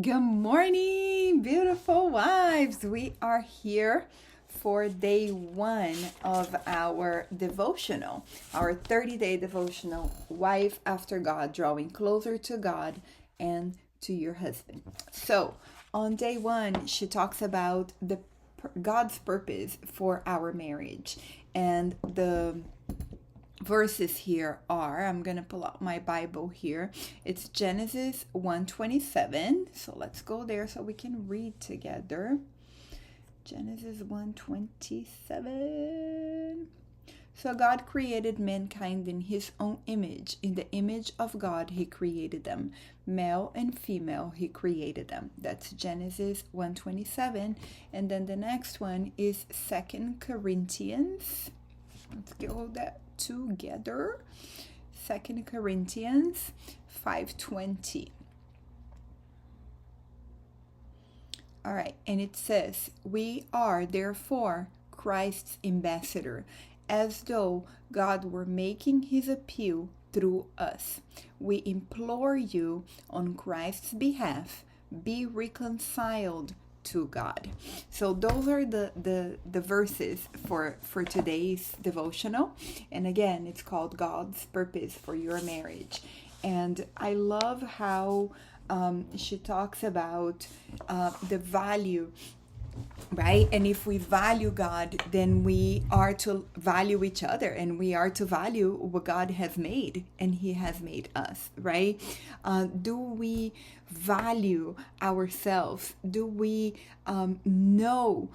Good morning, beautiful wives. We are here for day one of our devotional, our 30-day devotional, Wife After God, drawing closer to God and to your husband. So, on day one, she talks about God's purpose for our marriage, and the verses here are, I'm going to pull out my Bible here. It's Genesis 1:27. So let's go there so we can read together. Genesis 1:27. So God created mankind in his own image. In the image of God, he created them. Male and female, he created them. That's Genesis 1:27. And then the next one is 2 Corinthians. Let's go that together. 2 Corinthians 5:20. All right, and it says, "We are therefore Christ's ambassador, as though God were making his appeal through us. We implore you on Christ's behalf, be reconciled to God." So those are the verses for today's devotional. And again, it's called God's Purpose for Your Marriage. And I love how she talks about the value, right? And if we value God, then we are to value each other, and we are to value what God has made, and he has made us, right? Do we value ourselves? Do we know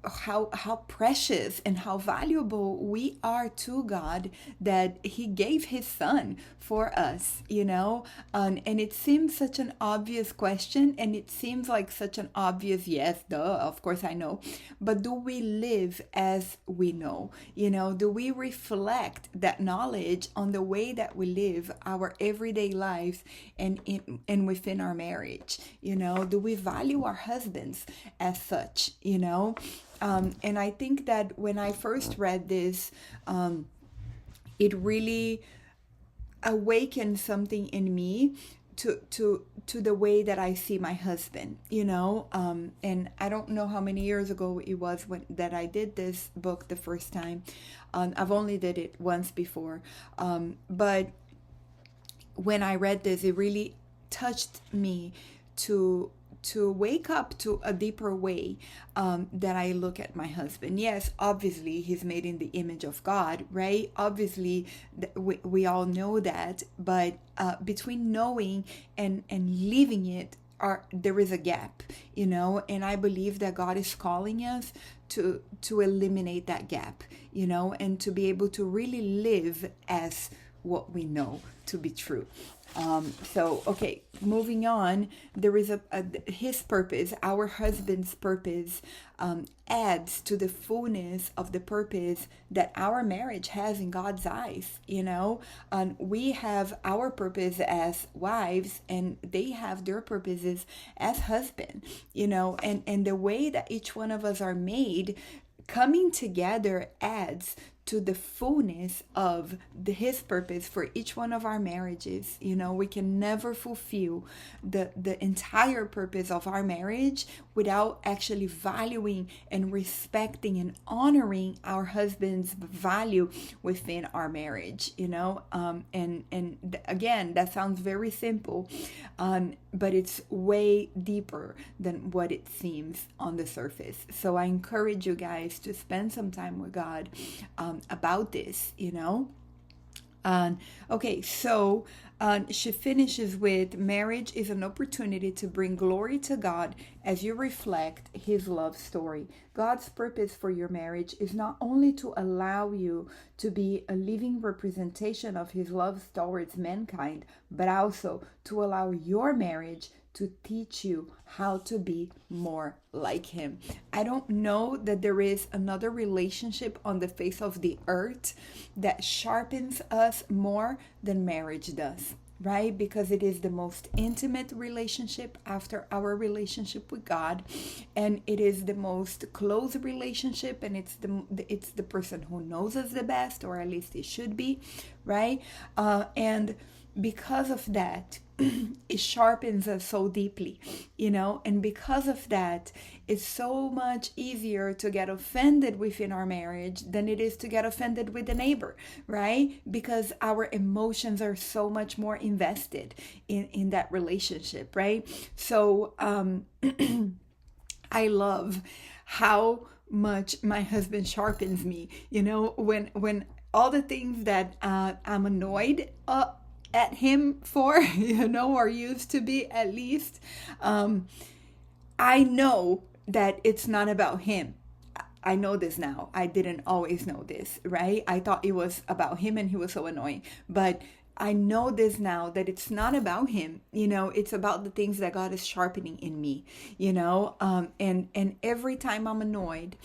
how precious and how valuable we are to God, that he gave his son for us, and it seems such an obvious question, and it seems like such an obvious yes, duh, of course I know, but do we live as we know? Do we reflect that knowledge on the way that we live our everyday lives and within our marriage? Do we value our husbands as such? And I think that when I first read this, it really awakened something in me to the way that I see my husband, and I don't know how many years ago it was that I did this book the first time. I've only did it once before, but when I read this, it really touched me to wake up to a deeper way that I look at my husband. Yes, obviously he's made in the image of God, right? Obviously we all know that, but between knowing and living it, there is a gap, and I believe that God is calling us to eliminate that gap, and to be able to really live as what we know to be true. Okay, moving on, there is his purpose, our husband's purpose, adds to the fullness of the purpose that our marriage has in God's eyes. We have our purpose as wives, and they have their purposes as husband. And the way that each one of us are made, coming together adds to the fullness of his purpose for each one of our marriages. We can never fulfill the entire purpose of our marriage without actually valuing and respecting and honoring our husband's value within our marriage. Again, that sounds very simple, but it's way deeper than what it seems on the surface. So I encourage you guys to spend some time with God about this. Okay, so she finishes with, marriage is an opportunity to bring glory to God as you reflect his love story. God's purpose for your marriage is not only to allow you to be a living representation of his love towards mankind, but also to allow your marriage to teach you how to be more like him. I don't know that there is another relationship on the face of the earth that sharpens us more than marriage does, right? Because it is the most intimate relationship after our relationship with God, and it is the most close relationship, and it's the person who knows us the best, or at least it should be, right? And because of that, it sharpens us so deeply, and because of that, it's so much easier to get offended within our marriage than it is to get offended with the neighbor, right? Because our emotions are so much more invested in that relationship, right? So I love how much my husband sharpens me, when all the things that I'm annoyed at him for, or used to be at least, I know that it's not about him. I know this now. I didn't always know this, right? I thought it was about him and he was so annoying. But I know this now, that it's not about him. It's about the things that God is sharpening in me, and every time I'm annoyed,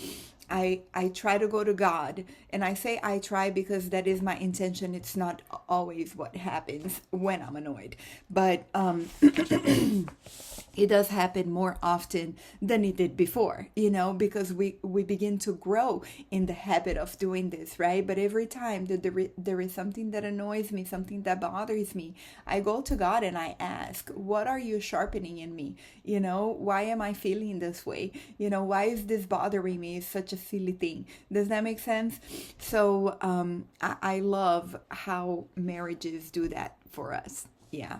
I try to go to God, and I say I try because that is my intention. It's not always what happens when I'm annoyed, but it does happen more often than it did before, because we begin to grow in the habit of doing this, right? But every time that there is something that annoys me, something that bothers me, I go to God and I ask, what are you sharpening in me? Why am I feeling this way? Why is this bothering me? It's such a silly thing. Does that make sense? So I love how marriages do that for us. Yeah.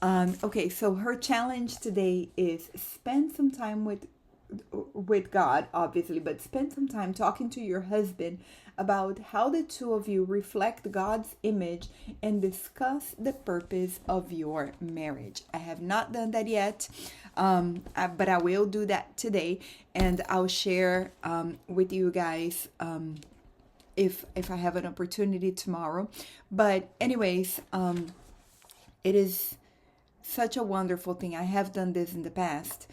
Okay, so her challenge today is spend some time with God, obviously, but spend some time talking to your husband about how the two of you reflect God's image and discuss the purpose of your marriage. I have not done that yet, but I will do that today, and I'll share with you guys if I have an opportunity tomorrow. But anyways, it is such a wonderful thing. I have done this in the past.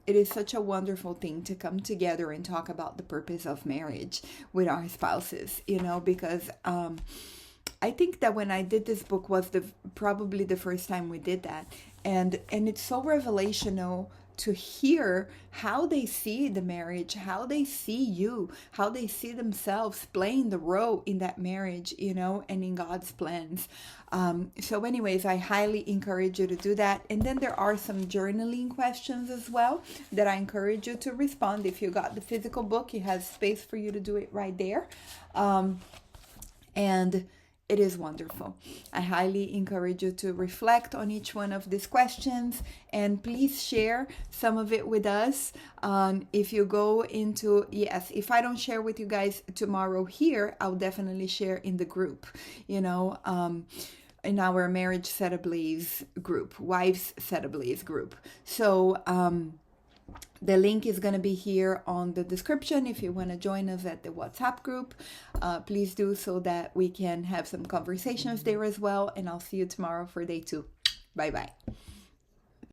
It is such a wonderful thing to come together and talk about the purpose of marriage with our spouses, because I think that when I did this book was probably the first time we did that. And it's so revelational to hear how they see the marriage, how they see you, how they see themselves playing the role in that marriage, and in God's plans. So anyways, I highly encourage you to do that. And then there are some journaling questions as well that I encourage you to respond. If you got the physical book, it has space for you to do it right there. And it is wonderful. I highly encourage you to reflect on each one of these questions, and please share some of it with us. If you go into, if I don't share with you guys tomorrow here, I'll definitely share in the group, in our Marriage Set Ablaze group, Wives Set Ablaze group. So, the link is going to be here on the description. If you want to join us at the WhatsApp group, please do, so that we can have some conversations there as well. And I'll see you tomorrow for day 2. Bye-bye.